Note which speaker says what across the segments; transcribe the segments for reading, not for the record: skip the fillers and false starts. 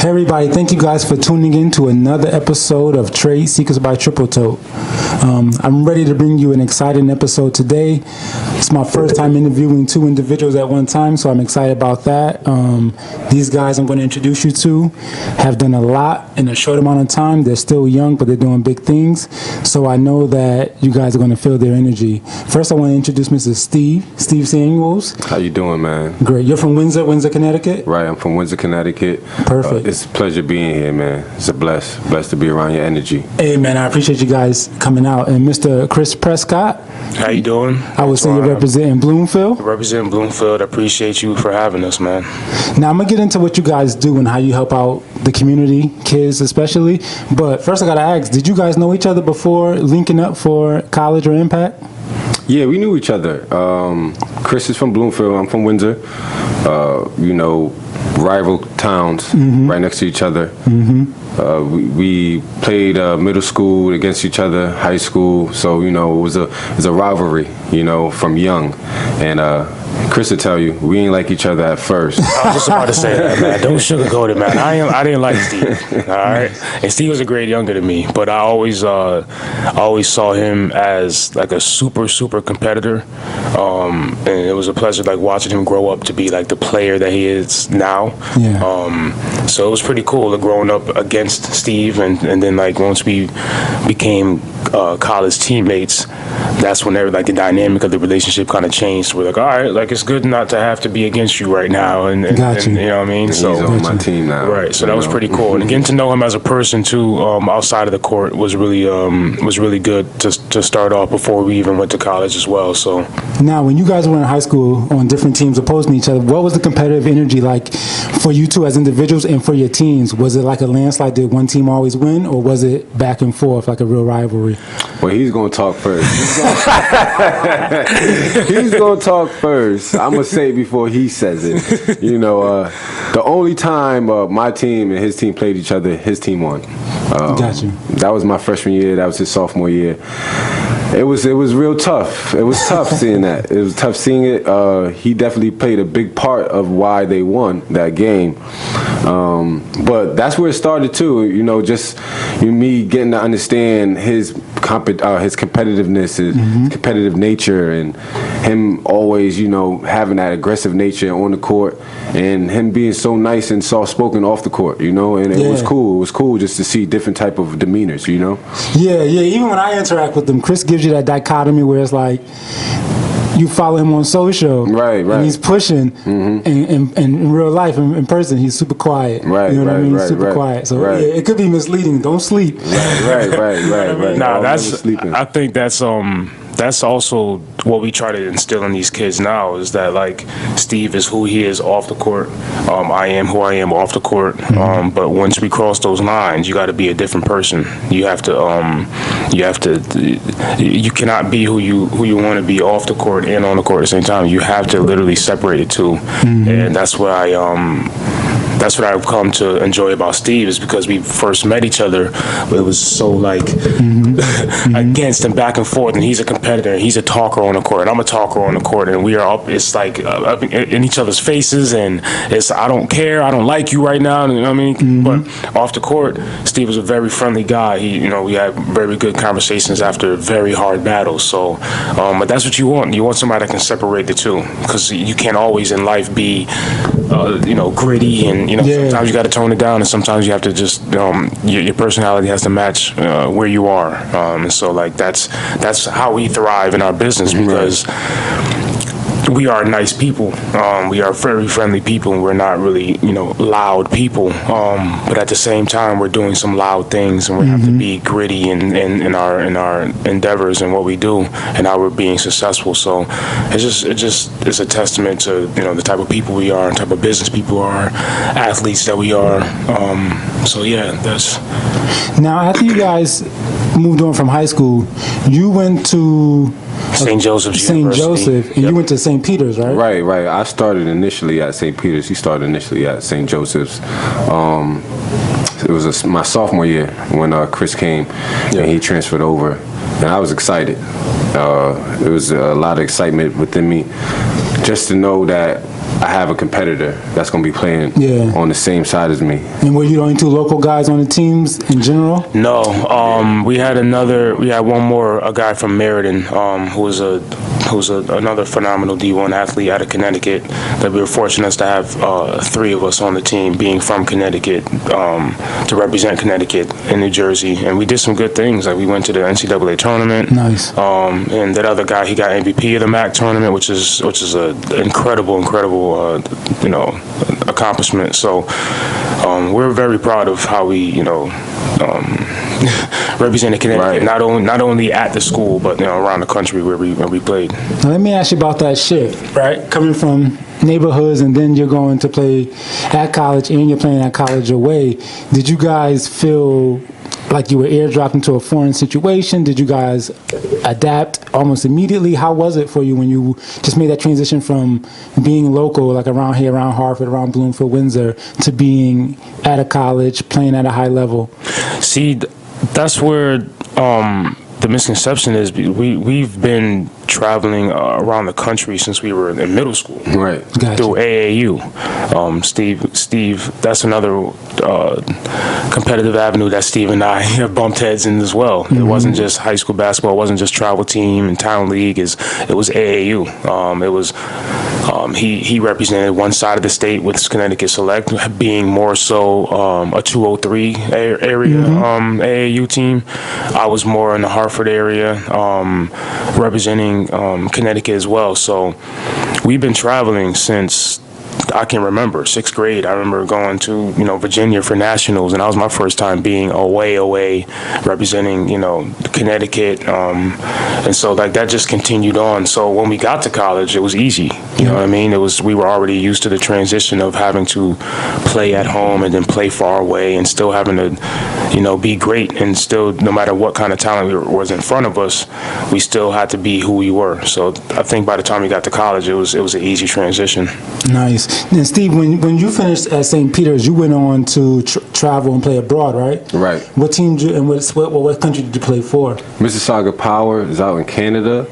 Speaker 1: Hey everybody, thank you guys for tuning in to another episode of Trade Secrets by Tripletote. I'm ready to bring you an exciting episode today. It's my first time interviewing two individuals at one time, so I'm excited about that. These guys I'm going to introduce you to have done a lot in a short amount of time. They're still young, but they're doing big things, so I know that you guys are going to feel their energy. First, I want to introduce Mr. Steve Samuels.
Speaker 2: How you doing, man?
Speaker 1: Great. You're from Windsor, Connecticut?
Speaker 2: Right, I'm from Windsor, Connecticut.
Speaker 1: Perfect.
Speaker 2: It's a pleasure being here, man. It's a blessed to be around your energy.
Speaker 1: Hey, man, I appreciate you guys coming out. And Mr. Chris Prescott.
Speaker 3: How you doing?
Speaker 1: I would say you're representing Bloomfield.
Speaker 3: Representing Bloomfield. I appreciate you for having us, man.
Speaker 1: Now, I'm going to get into what you guys do and how you help out the community, kids especially. But first, I got to ask, did you guys know each other before linking up for college or Impact?
Speaker 2: Yeah, we knew each other. Chris is from Bloomfield. I'm from Windsor. Rival towns right next to each other. We played middle school against each other, high school. So it was a rivalry, from young. And Chris will tell you, we ain't like each other at first.
Speaker 3: I was just about to say that, man. Don't sugarcoat it, man. I didn't like Steve. All right, and Steve was a grade younger than me, but I always saw him as like a super competitor. And it was a pleasure like watching him grow up to be like the player that he is now.
Speaker 1: Yeah.
Speaker 3: So it was pretty cool growing up against Steve, and then like once we became college teammates, that's when the dynamic of the relationship kind of changed. We're like, all right, like it's good not to have to be against you right now, and you know what I mean.
Speaker 2: He's on my team now,
Speaker 3: right? So that was pretty cool, and getting to know him as a person too, outside of the court was really good to start off before we even went to college as well. So
Speaker 1: now, when you guys were in high school on different teams opposing each other, what was the competitive energy like for you two as individuals and for your teams? Was it like a landslide? Did one team always win, or was it back and forth like a real rivalry?
Speaker 2: Well, he's going to talk first. He's going to talk first. I'm going to say it before he says it. The only time my team and his team played each other, his team won.
Speaker 1: Got you.
Speaker 2: That was my freshman year. That was his sophomore year. It was real tough. It was tough seeing that. It was tough seeing it. He definitely played a big part of why they won that game. But that's where it started too. Just me getting to understand his competitiveness, his competitive nature, and him always, having that aggressive nature on the court, and him being so nice and soft-spoken off the court, and it was cool. It was cool just to see different type of demeanors,
Speaker 1: Yeah. Even when I interact with him, Chris gives you that dichotomy where it's like, you follow him on social,
Speaker 2: right,
Speaker 1: and he's pushing, and in real life, in person, he's super quiet.
Speaker 2: Right,
Speaker 1: you know what I mean?
Speaker 2: Right,
Speaker 1: super quiet. So yeah, it could be misleading. Don't sleep.
Speaker 2: Right.
Speaker 3: Nah, I think that's also what we try to instill in these kids now, is that like Steve is who he is off the court. I am who I am off the court. But once we cross those lines, you got to be a different person. You cannot be who you want to be off the court and on the court at the same time. You have to literally separate it too. And that's what I've come to enjoy about Steve, is because we first met each other, but it was so like against and back and forth, and he's a competitor, he's a talker on the court, and I'm a talker on the court, and we are up, it's like up in each other's faces, and it's, I don't care, I don't like you right now, you know what I mean? But off the court, Steve was a very friendly guy. We had very good conversations after very hard battles. So but that's what you want somebody that can separate the two, because you can't always in life be gritty, and sometimes you got to tone it down, and sometimes you have to just your personality has to match where you are, and so like that's how we thrive in our business, because we are nice people. We are very friendly people, and we're not really, loud people. But at the same time, we're doing some loud things, and we have to be gritty in our endeavors and what we do, and how we're being successful. So it's a testament to the type of people we are, and type of business people are, athletes that we are. So yeah, that's.
Speaker 1: Now, after you guys moved on from high school, you went to
Speaker 3: St. Joseph's
Speaker 1: St. Joseph, and you went to St. Peter's, right?
Speaker 2: Right. I started initially at St. Peter's. He started initially at St. Joseph's. It was my sophomore year when Chris came, and he transferred over, and I was excited. It was a lot of excitement within me, just to know that I have a competitor that's going to be playing on the same side as me.
Speaker 1: And were you the only two local guys on the teams in general?
Speaker 3: No, we had one more, a guy from Meriden, who's another phenomenal D1 athlete out of Connecticut. That we were fortunate to have 3 of us on the team, being from Connecticut, to represent Connecticut in New Jersey, and we did some good things. Like we went to the NCAA tournament.
Speaker 1: Nice.
Speaker 3: And that other guy, he got MVP of the MAC tournament, which is an incredible, accomplishment. So we're very proud of how we, represented Connecticut, not only at the school, but around the country where we played.
Speaker 1: Now let me ask you about that shift, right? Coming from neighborhoods and then you're going to play at college and you're playing at college away. Did you guys feel like you were airdropped into a foreign situation? Did you guys adapt almost immediately? How was it for you when you just made that transition from being local, like around here, around Hartford, around Bloomfield, Windsor, to being at a college, playing at a high level?
Speaker 3: See, that's where the misconception is. We've been traveling around the country since we were in middle school,
Speaker 2: right?
Speaker 3: Through AAU. Steve, that's another competitive avenue that Steve and I have bumped heads in as well. It wasn't just high school basketball. It wasn't just travel team and town league. It was AAU. He represented one side of the state with Connecticut Select, being more so a 203 area AAU team. I was more in the Hartford area, representing Connecticut as well. So we've been traveling since I can remember 6th grade. I remember going to Virginia for nationals, and that was my first time being away, representing Connecticut, and so like that just continued on. So when we got to college, it was easy. You know what I mean? We were already used to the transition of having to play at home and then play far away, and still having to be great, and still no matter what kind of talent was in front of us, we still had to be who we were. So I think by the time we got to college, it was an easy transition.
Speaker 1: Nice. And Steve, when you finished at St. Peter's, you went on to travel and play abroad, right?
Speaker 2: Right.
Speaker 1: What team did you, and what country did you play for?
Speaker 2: Mississauga Power is out in Canada,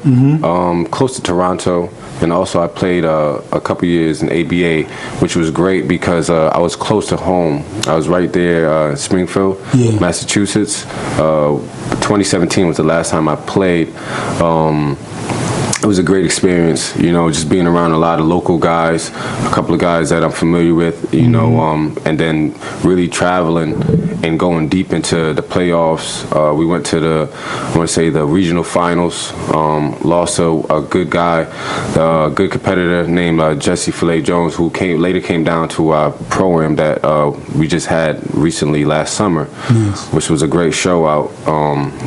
Speaker 2: close to Toronto. And also I played a couple years in ABA, which was great because I was close to home. I was right there in Springfield, Massachusetts. 2017 was the last time I played. It was a great experience, just being around a lot of local guys, a couple of guys that I'm familiar with, and then really traveling and going deep into the playoffs. We went to the regional finals, lost to a good guy, a good competitor named Jesse Filet-Jones, who later came down to our pro-am that we just had recently last summer, which was a great show out.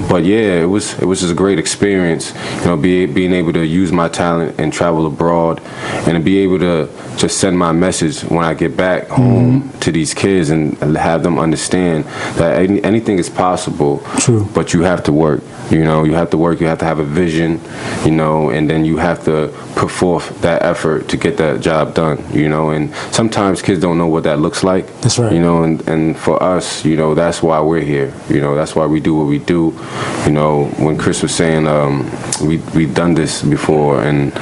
Speaker 2: But yeah, it was just a great experience, being able to use my talent and travel abroad, and to be able to just send my message when I get back home to these kids and have them understand that anything is possible. True. But you have to work. You have to work. You have to have a vision. And then you have to put forth that effort to get that job done. And sometimes kids don't know what that looks like.
Speaker 1: That's right.
Speaker 2: And for us, that's why we're here. That's why we do what we do. When Chris was saying we've done this before, and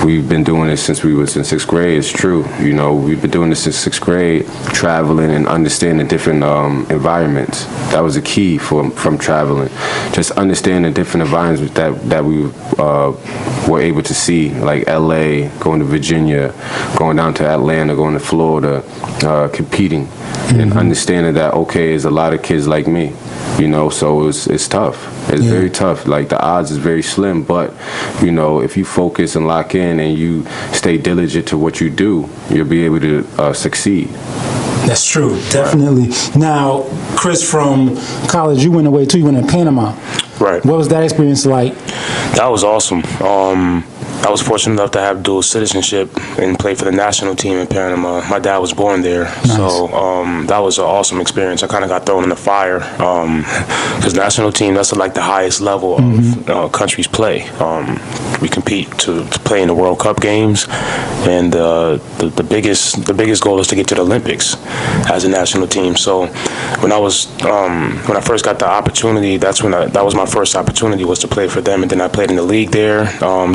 Speaker 2: we've been doing this since we was in 6th grade. It's true. We've been doing this since 6th grade, traveling and understanding different environments. That was the key from traveling. Just understanding different environments that we were able to see, like LA, going to Virginia, going down to Atlanta, going to Florida, competing, and understanding that, okay, there's a lot of kids like me. So it's tough. It's very tough. Like, the odds is very slim, but if you focus and lock in and you stay diligent to what you do, you'll be able to succeed.
Speaker 1: That's true, definitely. Now, Chris, from college, you went away too. You went to Panama.
Speaker 3: Right.
Speaker 1: What was that experience like?
Speaker 3: That was awesome. I was fortunate enough to have dual citizenship and play for the national team in Panama. My dad was born there, so that was an awesome experience. I kind of got thrown in the fire because national team, that's like the highest level of countries play. We compete to play in the World Cup games, and the biggest goal is to get to the Olympics as a national team. So when I first got the opportunity, that was my first opportunity, was to play for them, and then I played in the league there,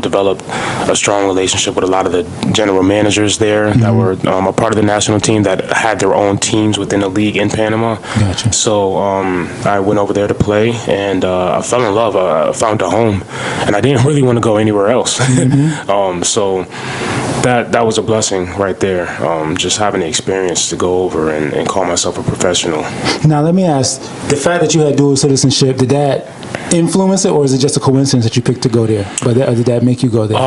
Speaker 3: developed a strong relationship with a lot of the general managers there that were a part of the national team that had their own teams within the league in Panama.
Speaker 1: Gotcha.
Speaker 3: So I went over there to play, and I fell in love. I found a home, and I didn't really want to go anywhere else. So that was a blessing right there. Just having the experience to go over and call myself a professional.
Speaker 1: Now, let me ask, the fact that you had dual citizenship, did that influence it, or is it just a coincidence that you picked to go there? But did that make you go there?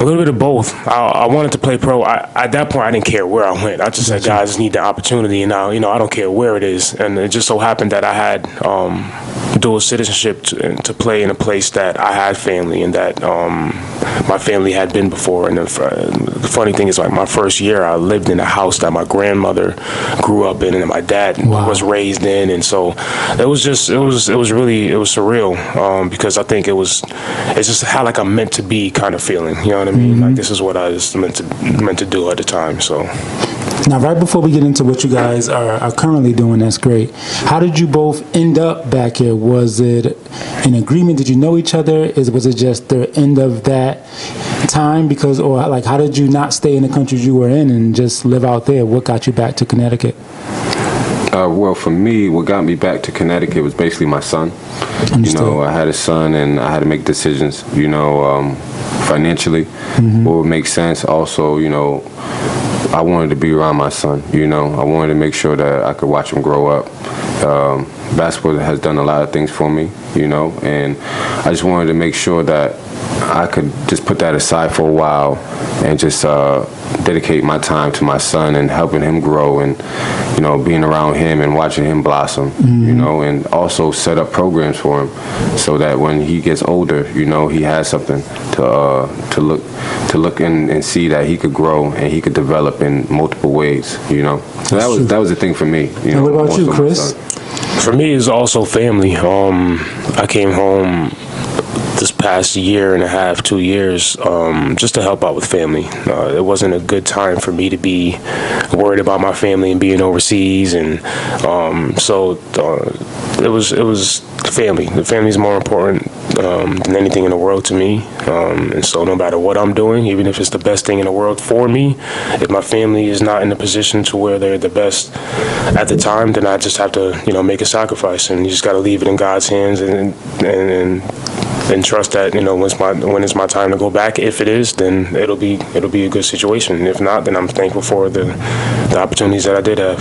Speaker 3: A little bit of both. I wanted to play pro. At that point, I didn't care where I went. I just said, guys, I just need the opportunity, and now, I don't care where it is. And it just so happened that I had dual citizenship to play in a place that I had family and that my family had been before. And the funny thing is, like, my first year, I lived in a house that my grandmother grew up in and that my dad was raised in. And so it was surreal because I think it just had like a meant to be kind of feeling. You know what I mean? Like, this is what I was meant to do at the time. So.
Speaker 1: Now, right before we get into what you guys are currently doing, that's great. How did you both end up back here? Was it an agreement? Did you know each other? Was it just the end of that time? How did you not stay in the country you were in and just live out there? What got you back to Connecticut?
Speaker 2: Well, for me, what got me back to Connecticut was basically my son.
Speaker 1: Understood.
Speaker 2: I had a son, and I had to make decisions, financially, what would make sense. Also, I wanted to be around my son, I wanted to make sure that I could watch him grow up. Basketball has done a lot of things for me, and I just wanted to make sure that I could just put that aside for a while and just dedicate my time to my son and helping him grow and, being around him and watching him blossom, and also set up programs for him so that when he gets older, he has something to look and see that he could grow and he could develop in multiple ways, So that was the thing for me.
Speaker 1: And what about you, Chris?
Speaker 3: For me, it's also family. I came home this past year and a half, 2 years, just to help out with family. It wasn't a good time for me to be worried about my family and being overseas, and so it was family. The family is more important than anything in the world to me, and so no matter what I'm doing, even if it's the best thing in the world for me, if my family is not in a position to where they're the best at the time, then I just have to, make a sacrifice, and you just got to leave it in God's hands and trust that when it's my time to go back. If it is, then it'll be a good situation. And if not, then I'm thankful for the opportunities that I did have.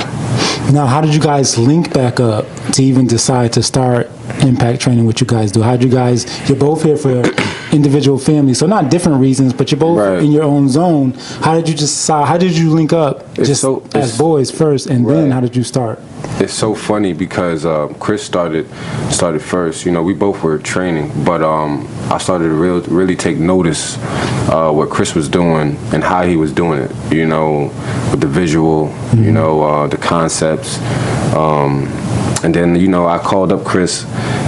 Speaker 1: Now, how did you guys link back up to even decide to start Impact Training? What you guys do? You're both here for individual families, so not different reasons, but you're both in your own zone. How did you decide? How did you link up as boys first, and then how did you start?
Speaker 2: It's so funny because Chris started first. We both were training, but I started to really take notice what Chris was doing and how he was doing it. With the visual, the concepts. And then, I called up Chris,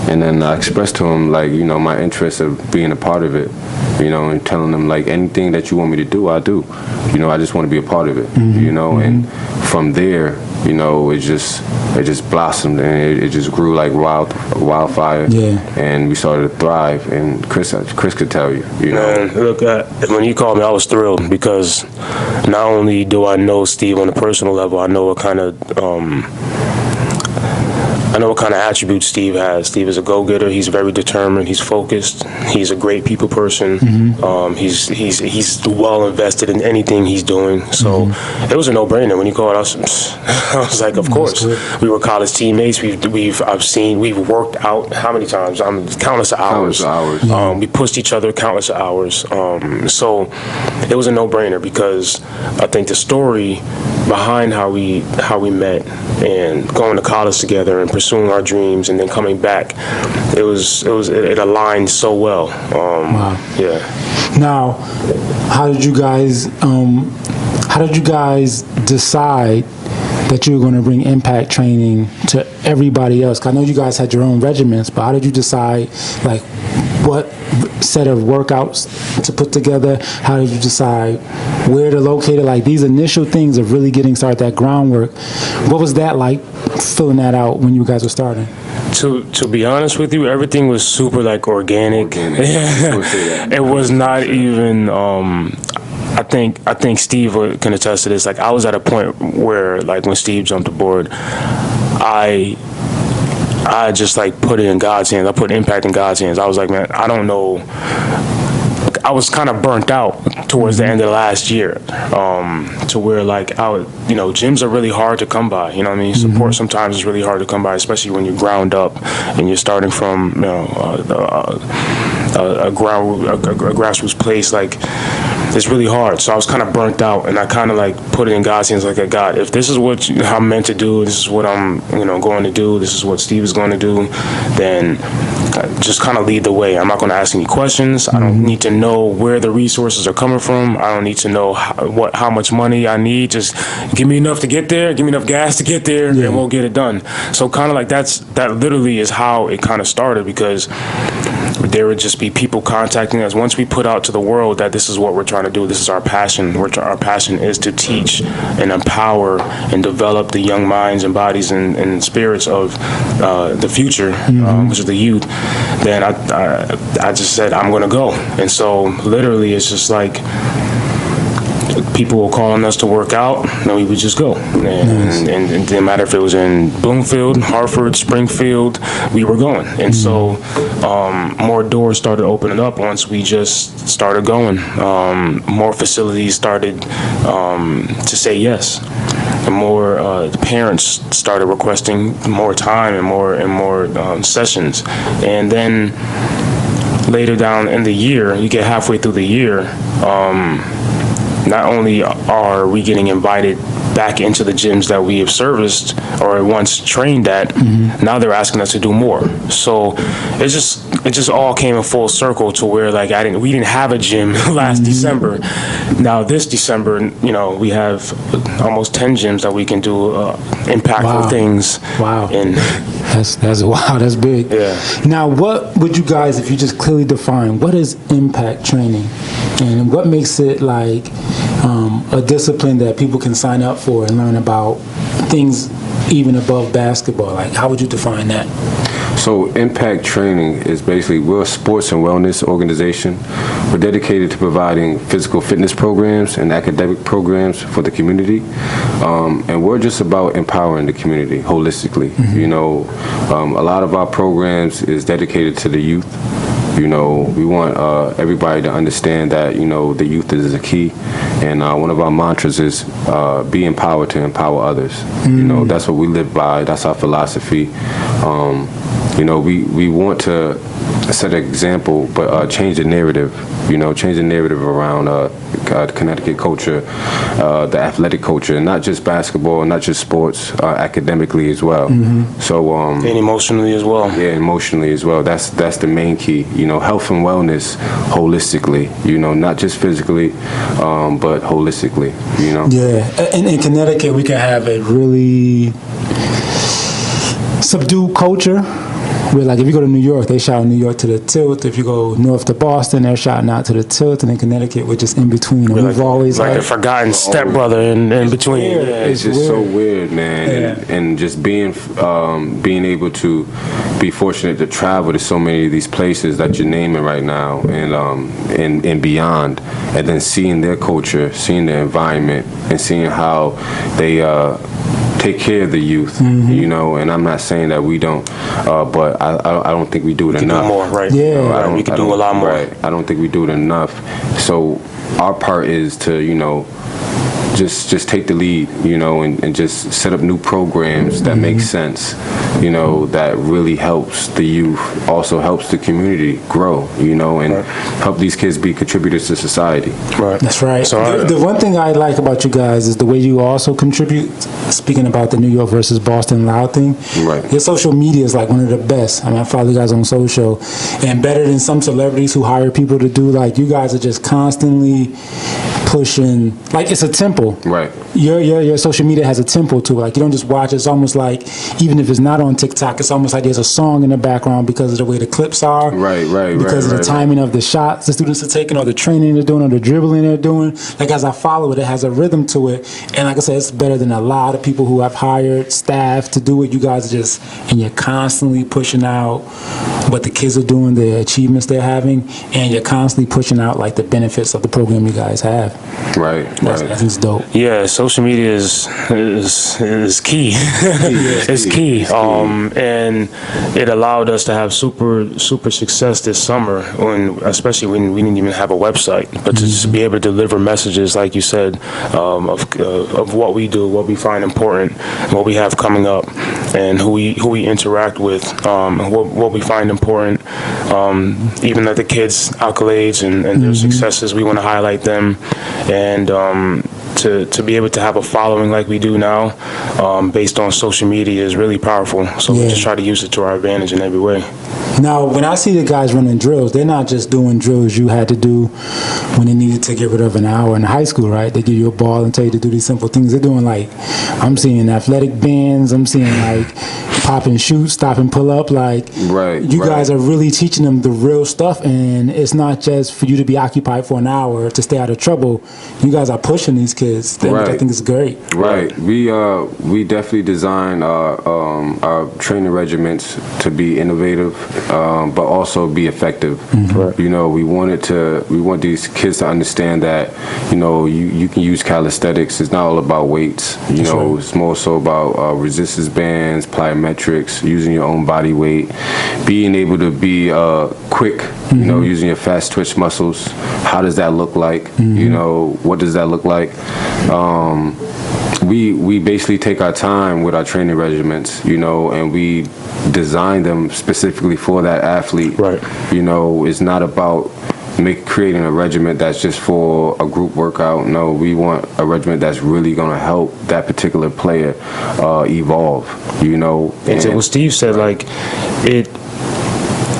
Speaker 2: and then I expressed to him, my interest of being a part of it, and telling him, anything that you want me to do, I'll do. I just want to be a part of it, and from there, it just blossomed, and it just grew like wildfire, and we started to thrive, and Chris could tell you,
Speaker 3: Man, look, when you called me, I was thrilled because not only do I know Steve on a personal level, I know what kind of attributes Steve has. Steve is a go-getter. He's very determined. He's focused. He's a great people person. He's well invested in anything he's doing. So it was a no-brainer when you called. I was like, of course. We were college teammates. We've worked out how many times? Countless hours. We pushed each other countless hours. So it was a no-brainer because I think the story behind how we met and going to college together and pursuing our dreams and then coming back, it aligned so well.
Speaker 1: Wow.
Speaker 3: Yeah.
Speaker 1: Now, how did you guys decide that you were going to bring impact training to everybody else? 'Cause I know you guys had your own regiments, but how did you decide, like, what set of workouts to put together? How did you decide where to locate it? Like, these initial things of really getting started, that groundwork, what was that like, filling that out when you guys were starting?
Speaker 3: To be honest with you, everything was super like organic. It was not even. I think Steve can attest to this. Like, I was at a point where, like, when Steve jumped aboard, I just like put it in God's hands. I put impact in God's hands. I was like, man, I don't know. I was kind of burnt out towards the end of last year, to where, like, gyms are really hard to come by. You know what I mean? Support sometimes is really hard to come by, especially when you're ground up and you're starting from a grassroots place. Like, it's really hard. So I was kind of burnt out, and I kind of like put it in God's hands. Like, God, if this is what I'm meant to do, this is what I'm going to do, this is what Steve is going to do, then just kind of lead the way. I'm not going to ask any questions. I don't need to know where the resources are coming from. I don't need to know how much money I need. Just give me enough to get there. Give me enough gas to get there, and we'll get it done. So kind of like that literally is how it kind of started, because there would just be people contacting us once we put out to the world that this is what we're trying to do. This is our passion. Our passion is to teach and empower and develop the young minds and bodies and spirits of the future, which is the youth. Then I just said, I'm going to go. And so literally it's just like, people were calling us to work out, and we would just go. And it didn't matter if it was in Bloomfield, Hartford, Springfield, we were going. And so more doors started opening up once we just started going. More facilities started to say yes. And more parents started requesting more time and more sessions. And then later down in the year, you get halfway through the year, not only are we getting invited back into the gyms that we have serviced or once trained at, now they're asking us to do more. So it just all came in full circle to where, like, we didn't have a gym last December. Now this December, we have almost 10 gyms that we can do impactful things.
Speaker 1: Wow.
Speaker 3: And
Speaker 1: that's wow. That's big.
Speaker 3: Yeah.
Speaker 1: Now, what would you guys, if you just clearly define, what is impact training, and what makes it like a discipline that people can sign up for and learn about things even above basketball? Like, how would you define that?
Speaker 2: So impact training is basically, we're a sports and wellness organization. We're dedicated to providing physical fitness programs and academic programs for the community. And we're just about empowering the community holistically. A lot of our programs is dedicated to the youth. We want everybody to understand that, the youth is the key. And one of our mantras is be empowered to empower others. That's what we live by. That's our philosophy. We want to set an example, but change the narrative. Change the narrative around the Connecticut culture, the athletic culture, not just basketball, not just sports, academically as well. So
Speaker 3: and emotionally as well.
Speaker 2: Yeah, emotionally as well. That's the main key. Health and wellness holistically. Not just physically, but holistically.
Speaker 1: Yeah, in Connecticut, we can have a really subdued culture. Where, like, if you go to New York, they shout New York to the tilt. If you go north to Boston, they're shouting out to the tilt. And in Connecticut, we're just in between. And we've always
Speaker 3: like a forgotten stepbrother in between.
Speaker 2: It's just so weird, man. And just being able to be fortunate to travel to so many of these places that you're naming right now, and beyond, and then seeing their culture, seeing their environment, and seeing how they take care of the youth, and I'm not saying that we don't, but I don't think we do it enough.
Speaker 3: Do more, right?
Speaker 1: Yeah,
Speaker 3: we can do a lot more.
Speaker 2: Right. I don't think we do it enough. So our part is to, just take the lead, and just set up new programs that make sense, that really helps the youth, also helps the community grow, and help these kids be contributors to society.
Speaker 1: Right. That's right. So the one thing I like about you guys is the way you also contribute. Speaking about the New York versus Boston Loud thing, your social media is like one of the best. I follow you guys on social, and better than some celebrities who hire people to do. Like, you guys are just constantly pushing. Like, it's a temple.
Speaker 2: Right.
Speaker 1: your social media has a tempo to it. Like, you don't just watch. It's almost like, even if it's not on TikTok, it's almost like there's a song in the background because of the way the clips are.
Speaker 2: Right.
Speaker 1: Because of the timing of the shots the students are taking, or the training they're doing, or the dribbling they're doing. Like, as I follow it, it has a rhythm to it. And like I said, it's better than a lot of people who have hired staff to do it. You guys are just, and you're constantly pushing out what the kids are doing, the achievements they're having, and you're constantly pushing out like the benefits of the program you guys have.
Speaker 2: Right.
Speaker 1: That's dope.
Speaker 3: Yeah, social media is key. It's key. And it allowed us to have super success this summer, especially when we didn't even have a website, but to just be able to deliver messages, like you said, of what we do, what we find important, what we have coming up, and who we interact with, what we find important. Even at the kids' accolades and their successes, we want to highlight them, and to be able to have a following like we do now, based on social media, is really powerful. So we just try to use it to our advantage in every way.
Speaker 1: Now, when I see the guys running drills, they're not just doing drills you had to do when they needed to get rid of an hour in high school, right? They give you a ball and tell you to do these simple things. They're doing, like, I'm seeing athletic bends, I'm seeing like pop and shoot, stop and pull up. Like, you guys are really teaching them the real stuff, and it's not just for you to be occupied for an hour to stay out of trouble. You guys are pushing these kids, which I think is great.
Speaker 2: Right. We definitely design our training regiments to be innovative, but also be effective. You know, we want these kids to understand that, you know, you can use calisthenics. It's not all about weights. You know, it's more so about resistance bands, plyometrics, using your own body weight, being able to be quick. You know, using your fast twitch muscles. How does that look like? You know, what does that look like? We basically take our time with our training regiments, you know, and we design them specifically for that athlete. Right. You know, it's not about creating a regiment that's just for a group workout. No, we want a regiment that's really going to help that particular player evolve, you know.
Speaker 3: And to what Steve said, like,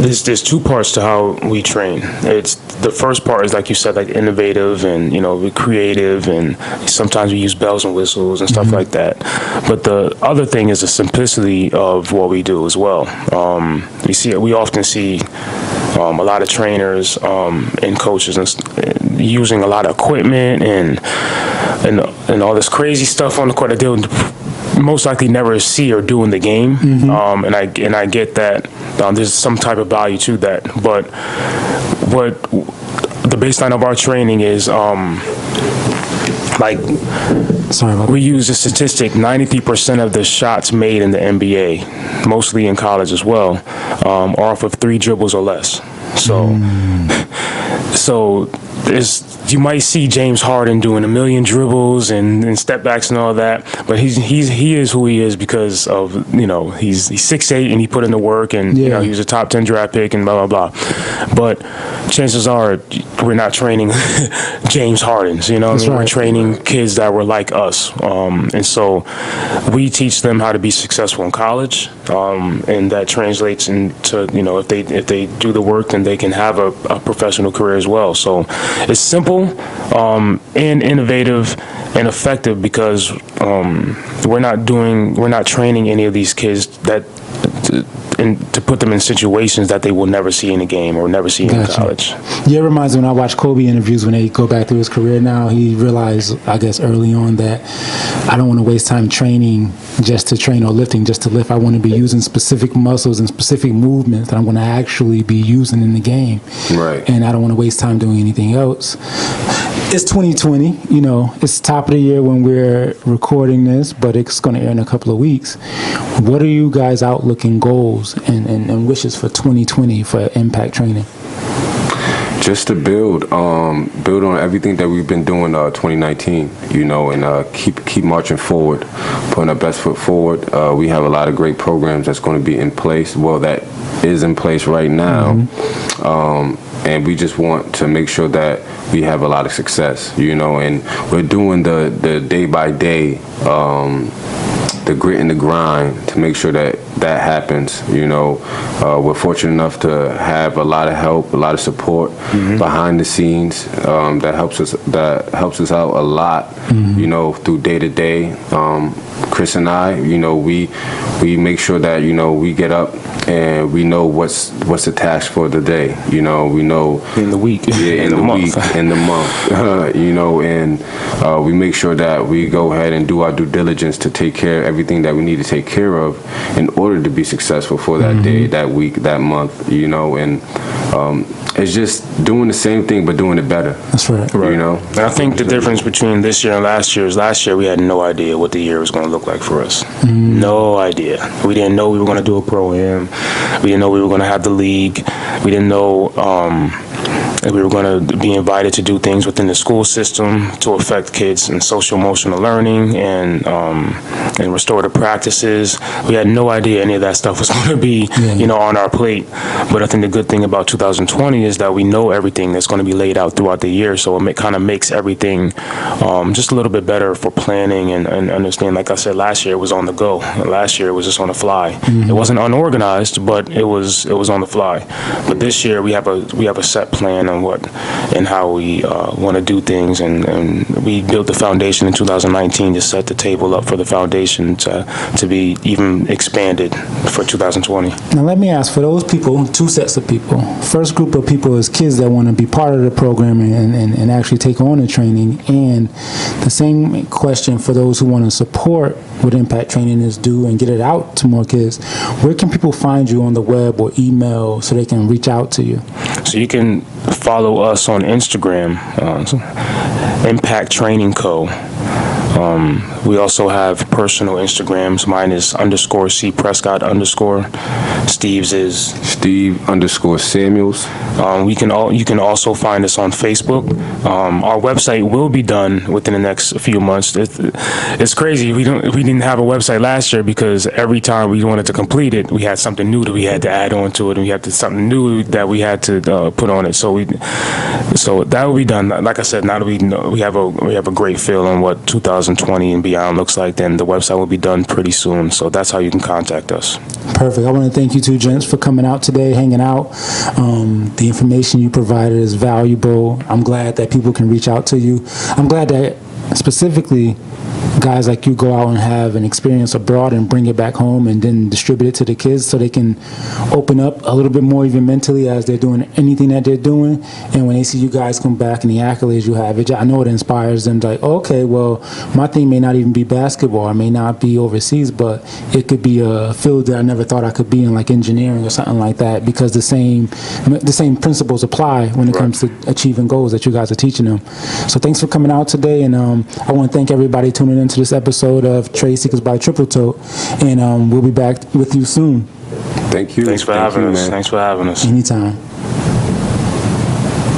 Speaker 3: there's two parts to how we train. It's the first part is, like you said, like innovative and, you know, we're creative, and sometimes we use bells and whistles and stuff like that. But the other thing is the simplicity of what we do as well. We often see a lot of trainers and coaches and using a lot of equipment and all this crazy stuff on the court that they'll most likely never see or do in the game. And I get that there's some type of value to that, but what the baseline of our training is, we use a statistic: 93% of the shots made in the NBA, mostly in college as well, are off of 3 dribbles or less. So you might see James Harden doing 1 million dribbles and step backs and all that, but he is who he is because of, you know, he's 6'8" and he put in the work, and you know, he was a top 10 draft pick and blah blah blah. But chances are we're not training James Hardens, you know. We're training kids that were like us, and so we teach them how to be successful in college, and that translates into, you know, if they do the work, then they can have a professional career as well. So it's simple and innovative and effective, because we're not training any of these kids to put them in situations that they will never see in a game or never see in college.
Speaker 1: Yeah, it reminds me when I watch Kobe interviews, when they go back through his career now, he realized, I guess, early on that I don't want to waste time training just to train or lifting just to lift. I want to be using specific muscles and specific movements that I'm going to actually be using in the game. Right. And I don't want to waste time doing anything else. It's 2020, you know, it's top of the year when we're recording this, but it's going to air in a couple of weeks. What are you guys' outlook and goals and wishes for 2020 for impact training?
Speaker 2: Just to build on everything that we've been doing 2019, you know, and keep marching forward, putting our best foot forward. We have a lot of great programs that's going to be in place. Well, that is in place right now. And we just want to make sure that we have a lot of success, you know, and we're doing the day-by-day the grit and the grind to make sure that that happens. You know, we're fortunate enough to have a lot of help, a lot of support behind the scenes that helps us out a lot. You know, through day to day. Chris and I, you know, we make sure that, you know, we get up and we know what's the task for the day. You know, we know
Speaker 3: in the week,
Speaker 2: in the week, in the month. You know, and we make sure that we go ahead and do our due diligence to take care of everything that we need to take care of in order to be successful for that day, that week, that month. You know, and it's just doing the same thing but doing it better.
Speaker 1: That's right.
Speaker 2: You know,
Speaker 3: and I think the difference between this year and last year is last year we had no idea what the year was going to look like for us. No idea. We didn't know we were going to do a pro-am. We didn't know we were going to have the league. We didn't know that we were going to be invited to do things within the school system to affect kids in social emotional learning and restorative practices. We had no idea any of that stuff was going to be, you know, on our plate. But I think the good thing about 2020 is that we know everything that's going to be laid out throughout the year. So it kind of makes everything just a little bit better for planning and understanding. Like I said, last year it was on the go. Last year it was just on the fly. It wasn't unorganized, but it was on the fly. But this year we have a set plan on what and how we want to do things, and we built the foundation in 2019 to set the table up for the foundation to be even expanded for 2020.
Speaker 1: Now let me ask, for those people, two sets of people. First group of people is kids that want to be part of the program and actually take on the training, and the same question for those who want to support what Impact Training is due and get it out to more kids. Where can people find you on the web or email so they can reach out to you?
Speaker 3: So you can follow us on Instagram, Impact Training Co. We also have personal Instagrams. Mine is _C Prescott _. Steve's is
Speaker 2: Steve _Samuels.
Speaker 3: You can also find us on Facebook. Our website will be done within the next few months. It's crazy. We didn't have a website last year because every time we wanted to complete it, we had something new that we had to add on to it, and we had something new that we had to put on it. So that will be done. Like I said, now that we have a great feel on what 2020 and beyond looks like, then the website will be done pretty soon. So that's how you can contact us.
Speaker 1: Perfect. I want to thank you two gents for coming out today, hanging out. The information you provided is valuable. I'm glad that people can reach out to you. I'm glad that specifically guys like you go out and have an experience abroad and bring it back home and then distribute it to the kids so they can open up a little bit more even mentally as they're doing anything that they're doing. And when they see you guys come back and the accolades you have, I know it inspires them, like, oh, okay, well, my thing may not even be basketball, I may not be overseas, but it could be a field that I never thought I could be in, like engineering or something like that, because the same principles apply when it comes to achieving goals that you guys are teaching them. So thanks for coming out today, and I want to thank everybody tuning into this episode of Trade Secrets by Tripletote, and we'll be back with you soon.
Speaker 2: Thank you.
Speaker 3: Thanks for having us. Thanks for having us.
Speaker 1: Anytime.